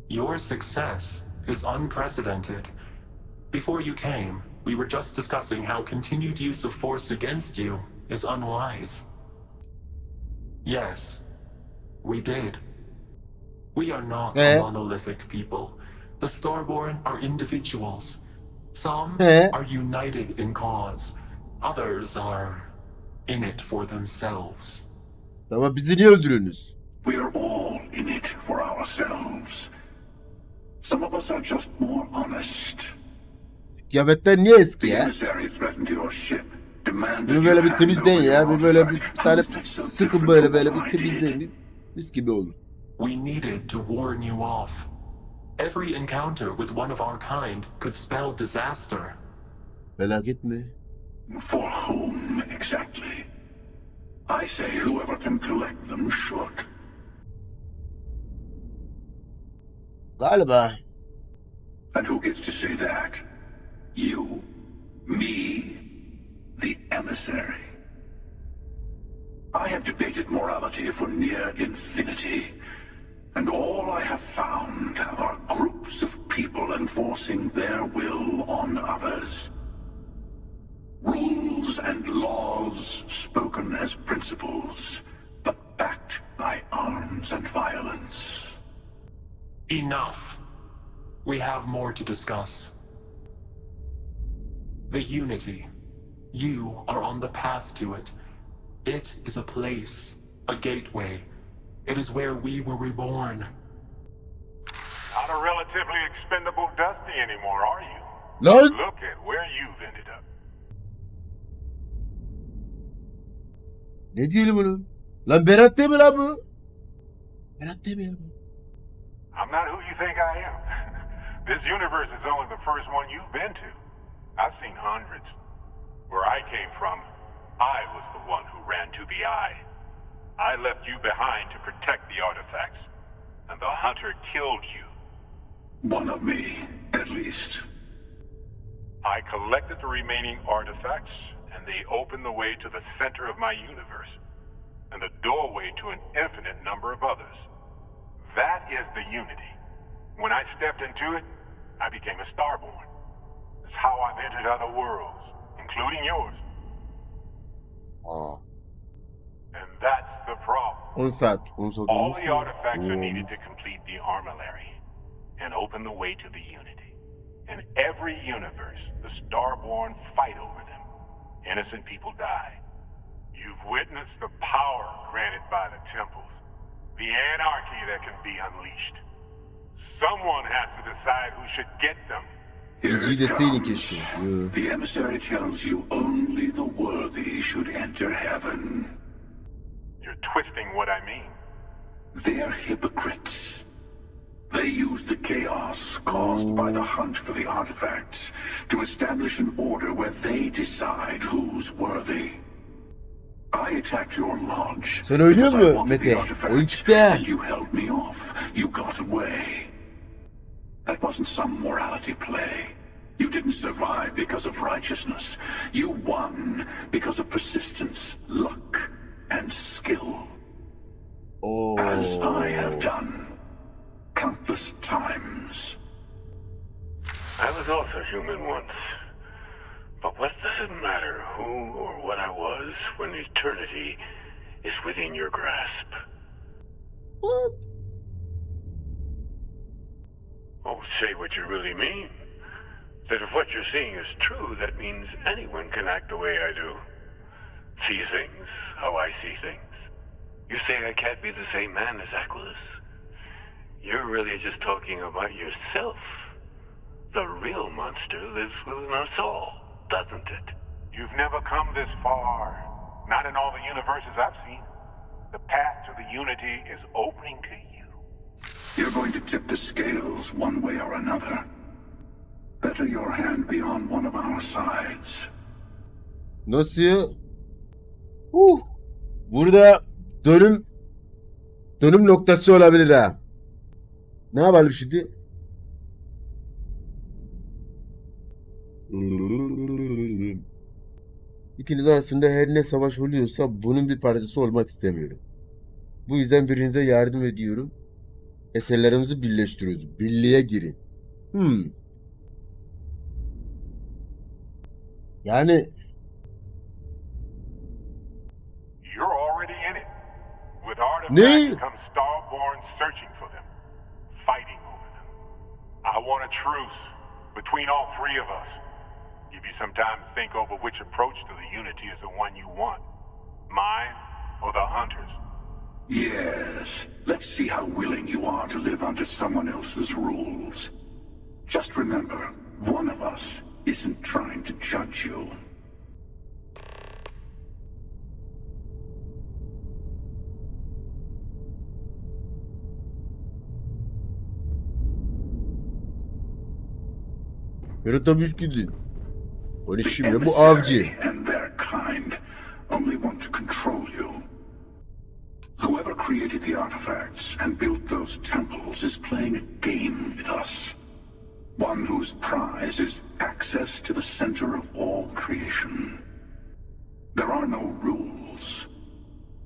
Your success is unprecedented. Before you came, we were just discussing how continued use of force against you is unwise. Yes, we did. We are not a monolithic people. The Starborn are individuals. Some are united in cause. Others are in it for themselves. Ama bizi niye öldürüyorsunuz? We are all in it for ourselves. Some of us are just more honest. Kıyafetler niye eski The ya? emissary threatened your ship, demanded Bunu you böyle bir hand temizleyin over ya. your Bir böyle bir artifact. tane How is that so sıkın different böyle from böyle what bir I did? temizleyin. Mis gibi olur. We needed to warn you off. Every encounter with one of our kind could spell disaster. Felaket mi? For whom exactly? I say whoever can collect them should. Galiba. And who gets to say that? You? Me? The emissary? I have debated morality for near infinity, and all I have found are groups of people enforcing their will on others. Rules and laws spoken as principles, but backed by arms and violence. Enough. We have more to discuss. The Unity. You are on the path to it. It is a place, a gateway. It is where we were reborn. Not a relatively expendable Dusty anymore, are you? Lan! Look at where you've ended up. Ne diyelim bunu? Lan Berat değil mi lan bu? Berat değil mi ya bu? I'm not who you think I am. This universe is only the first one you've been to. I've seen hundreds. Where I came from, I was the one who ran to the Eye. I left you behind to protect the artifacts, and the Hunter killed you. One of me, at least. I collected the remaining artifacts, and they opened the way to the center of my universe, and the doorway to an infinite number of others. That is the Unity. When I stepped into it, I became a Starborn. It's how I've entered other worlds, including yours. Aa. And that's the problem. 10 saat. 10 saat All olmuş the mu? artifacts are Oo. needed to complete the armillary and open the way to the Unity. In every universe, the Starborn fight over them. Innocent people die. You've witnessed the power granted by the temples, the anarchy that can be unleashed. Someone has to decide who should get them. Here İnciyi it deseydin comes. keşke. Yo. The emissary tells you only the worthy should enter heaven. You're twisting what I mean. They're hypocrites. They use the chaos caused by the hunt for the artifacts to establish an order where they decide who's worthy. I attacked your lodge Sen oynuyor because I mu wanted the Mete? artifact, Oyun çıktı ha. and you held me off. You got away. That wasn't some morality play. You didn't survive because of righteousness. You won because of persistence, luck, and skill. Oo. As I have done countless times. I was also human once. But what does it matter who or what I was when eternity is within your grasp? What? Oh, say what you really mean. That if what you're seeing is true, that means anyone can act the way I do. See things how I see things. You say I can't be the same man as Aquilus. You're really just talking about yourself. The real monster lives within us all, doesn't it? You've never come this far. Not in all the universes I've seen. The path to the Unity is opening to you. You're going to tip the scales one way or another. Better your hand be on one of our sides. Nasıl ya? Burada dönüm noktası olabilir ha. Ne yapalım şimdi? İkiniz arasında her ne savaş oluyorsa bunun bir parçası olmak istemiyorum. Bu yüzden birinize yardım ediyorum. Eserlerimizi birleştiriyoruz. Birliğe girin. Yani You're already in it. With artifacts ne? come Starborn searching for them, fighting over them. I want a truce between all three of us. Give you some time to think over which approach to the Unity is the one you want. Mine or the Hunters? Yes. Let's see how willing you are to live under someone else's rules. Just remember, one of us isn't trying to judge you. Tabii ki de. O ne The şimdi bu avcı. emissary and their kind only want to control you. Whoever created the artifacts and built those temples is playing a game with us. One whose prize is access to the center of all creation. There are no rules.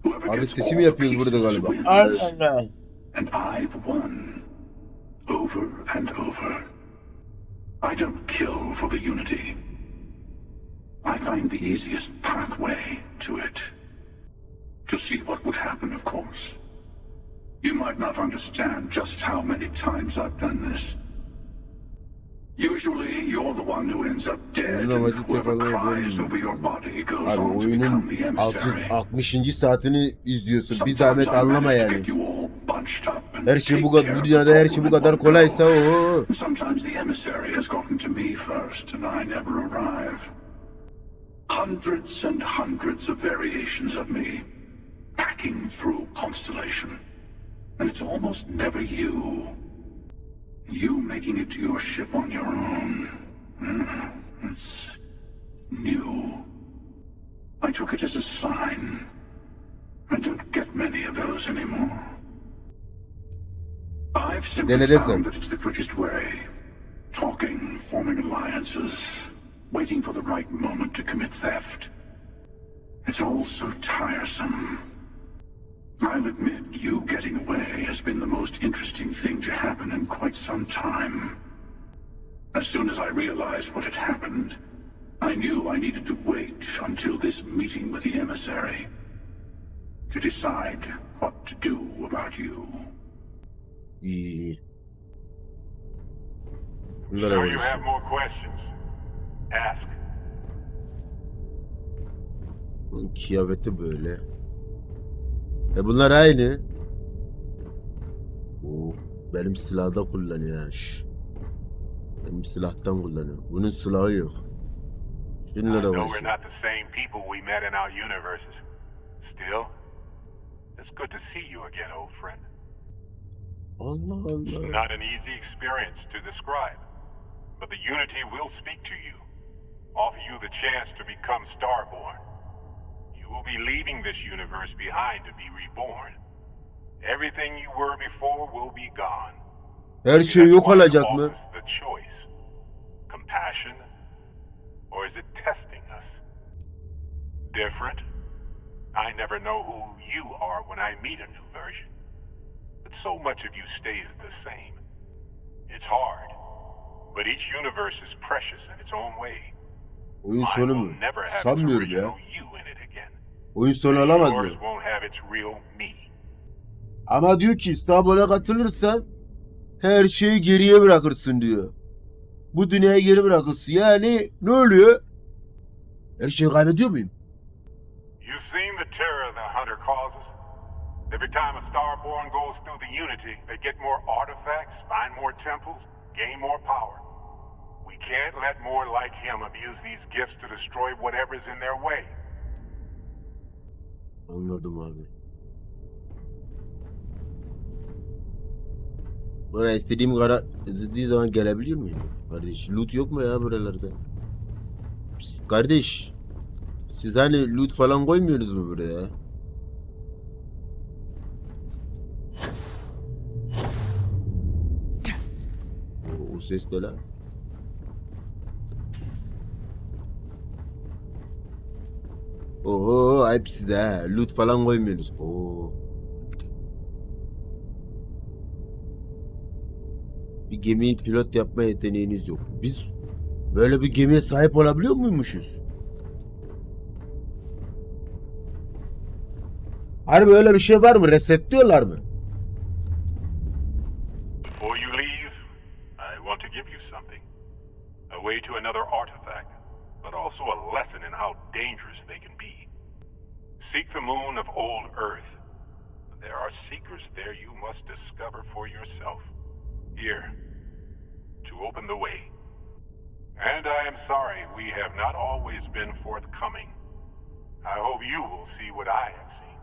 Whoever Abi gets seçim all the yapıyoruz burada pieces galiba. wins. Allah. And I've won. Over and over. I don't kill for the Unity. I find the easiest pathway to it. To see what would happen, of course. You might not understand just how many times I've done this. Usually, you're the one who ends up dead, Oyunun and amacı whoever tekrardan cries over your body goes Abi on to become oyunun the emissary. 60. saatini izliyorsun. Bir Sometimes zahmet I anlama manage to yani. get you all bunched up and Her şey bu take kadar, care bu of dünyada the her şey bu problem kadar in one kolaysa go. o. Sometimes the emissary has gotten to me first, and I never arrive. Hundreds and hundreds of variations of me, hacking through Constellation. And it's almost never you. You making it to your ship on your own. It's new. I took it as a sign. I don't get many of those anymore. I've simply found that it's the quickest way. Talking, forming alliances, waiting for the right moment to commit theft. It's all so tiresome. I'll admit, you getting away has been the most interesting thing to happen in quite some time. As soon as I realized what had happened, I knew I needed to wait until this meeting with the emissary to decide what to do about you. Sure you have more questions? Ask. Kıyafeti böyle. Bunlar aynı. Benim silahda kullanıyor. Benim silahtan kullanıyor. Bunun silahı yok. I know we're not the same people we met in our universes. Still, it's good to see you again, old friend. Allah Allah. It's not an easy experience to describe, but the Unity will speak to you, offer you the chance to become Starborn. You will be leaving this universe behind to be reborn. Everything you were before will be gone. Her şey yok olacak mı? The choice, compassion, or is it testing us? Different? I never know who you are when I meet a new version. But so much of you stays the same. It's hard, but each universe is precious in its own way. Oyun sonu mu? Sanmıyorum ya. Oyun sonu olamaz mı? Ama diyor ki Starborn'a katılırsan her şeyi geriye bırakırsın diyor. Bu dünyayı geri bırakırsın. Yani ne oluyor? Her şeyi kaybediyor muyum? You've seen the terror the Hunter causes. Every time a Starborn goes through the Unity, they get more artifacts, find more temples, gain more power. We can't let more like him abuse these gifts to destroy whatever's in their way. Anladım abi. Buraya istediğim kara izlediği zaman gelebiliyor muyum? Kardeş loot yok mu ya buralarda? Pişt, kardeş. Siz hani loot falan koymuyorsunuz mu buraya? O ses ne lan? Oo, ayıp size ha. Loot falan koymuyorsunuz. Oo. Bir gemiyi pilot yapma yeteneğiniz yok. Biz böyle bir gemiye sahip olabiliyor muymuşuz? Harbi öyle bir şey var mı? Resetliyorlar mı? Before you leave, I want to give you something. A way to another artifact, but also a lesson in how dangerous they can be. Seek the moon of old Earth. There are secrets there you must discover for yourself. Here, to open the way. And I am sorry we have not always been forthcoming. I hope you will see what I have seen.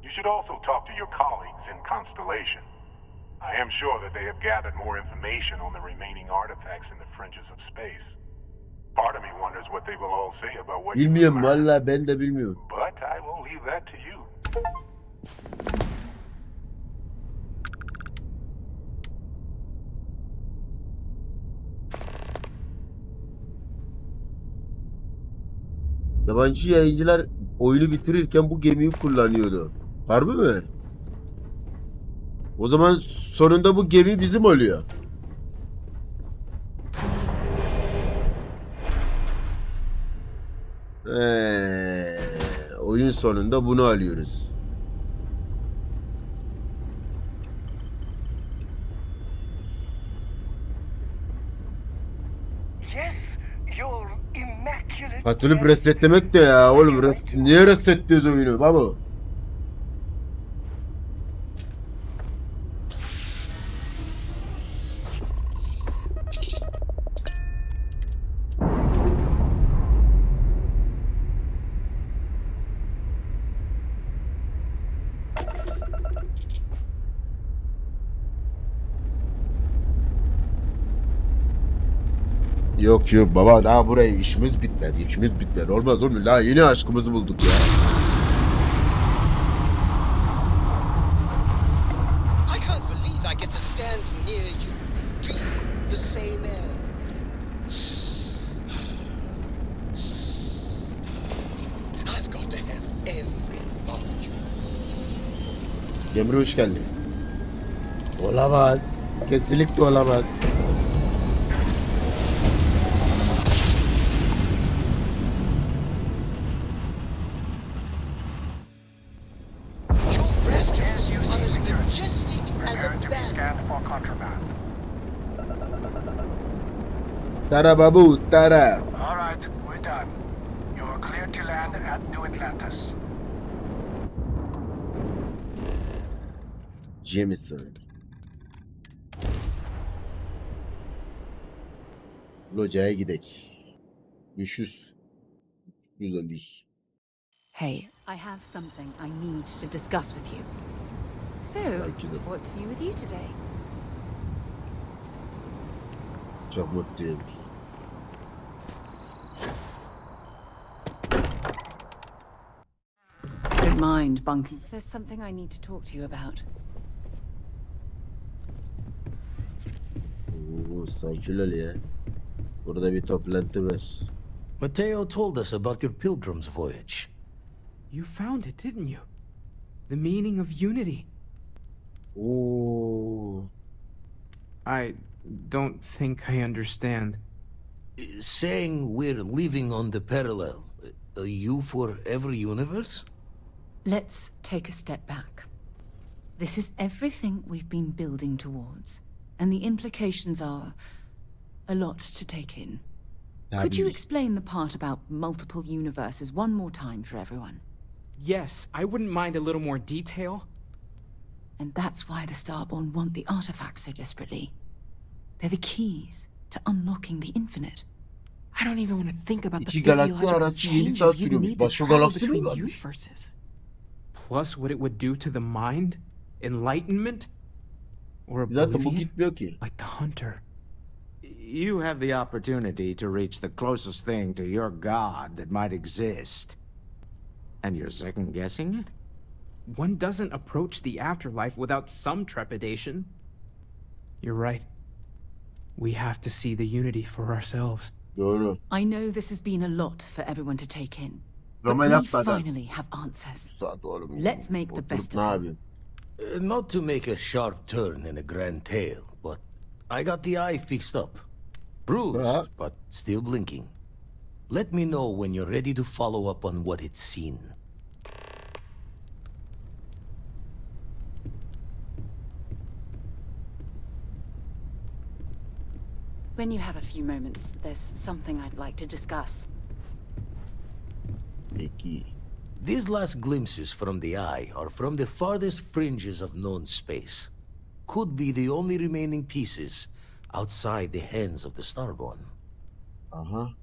You should also talk to your colleagues in Constellation. I am sure that they have gathered more information on the remaining artifacts in the fringes of space. Part of me wonders what they will all say about what you Bilmiyorum learned. vallahi ben de bilmiyorum. But I will leave that to you. Yabancı yayıncılar oyunu bitirirken bu gemiyi kullanıyordu. Harbi mi? O zaman sonunda bu gemi bizim oluyor. Oyun sonunda bunu alıyoruz. Hatırlıp resetlemek de ya oğlum, niye resetliyoruz oyunu baba? Yok yok baba, daha buraya işimiz bitmedi. Olmaz oğlum, daha yeni aşkımızı bulduk ya. I can't believe I get to stand near you, breathe the same air. I've got to have every molecule. Cemre hoş geldin. Olamaz. Kesinlikle olamaz. Tara babu, tara. All right, we're done. You're cleared to land at New Atlantis. Jameson. Locaya gidek. Güçsüz. Güzel değil. Hey, I have something I need to discuss with you. So, what's new with you today? Çok mutluyum. Don't mind bunking. There's something I need to talk to you about. Sakin ol ya. Burada bir toplantı var. Mateo told us about your pilgrim's voyage. You found it, didn't you? The meaning of unity. Oo. I don't think I understand. Saying we're living on the parallel, you for every universe? Let's take a step back. This is everything we've been building towards, and the implications are a lot to take in. Could you explain the part about multiple universes one more time for everyone? Yes, I wouldn't mind a little more detail. And that's why the Starborn want the artifacts so desperately. They're the keys to unlocking the infinite. I don't even want to think about the İki galaksi physiological arası 7 saat changes you'd sürüyormuş. need to Başka travel galaksi mi between varmış? universes. Plus what it would do to the mind, enlightenment, or Zaten bu oblivion, gitmiyor ki. like the hunter. You have the opportunity to reach the closest thing to your god that might exist. And you're second-guessing it? One doesn't approach the afterlife without some trepidation. You're right. We have to see the unity for ourselves. Doğru. I know this has been a lot for everyone to take in. But Ama we yapmadan. finally have answers. Saat oğlum. Let's make the best Ne of it. yapayım? Not to make a sharp turn in a grand tale, but I got the eye fixed up. Bruised, but still blinking. Let me know when you're ready to follow up on what it's seen. When you have a few moments, there's something I'd like to discuss. Peki. These last glimpses from the eye are from the farthest fringes of known space. Could be the only remaining pieces outside the hands of the Starborn. Aha.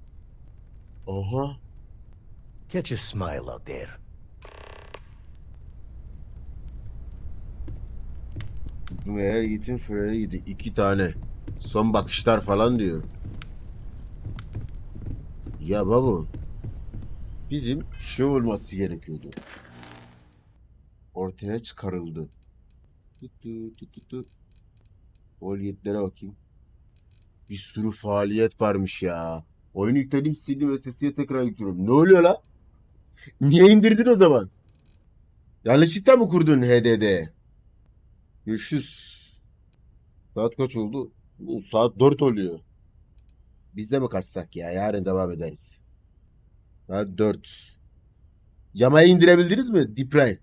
Oha. Catch a smile out there. Eğer yiğitin freni yedi. 2 tane. Son bakışlar falan diyor. Ya baba. Bizim şey olması gerekiyordu. Ortaya çıkarıldı. Faaliyetlere bakayım. Bir sürü faaliyet varmış ya. Oyunu yükledim, sildim ve sesiye tekrar yüklüyorum. Ne oluyor la? Niye indirdin o zaman? Yanlışlıkla mı kurdun HDD? 500. Saat kaç oldu? Saat 4 oluyor. Biz de mi kaçsak ya? Yarın devam ederiz. Saat 4. Yamayı indirebildiniz mi? Dipray.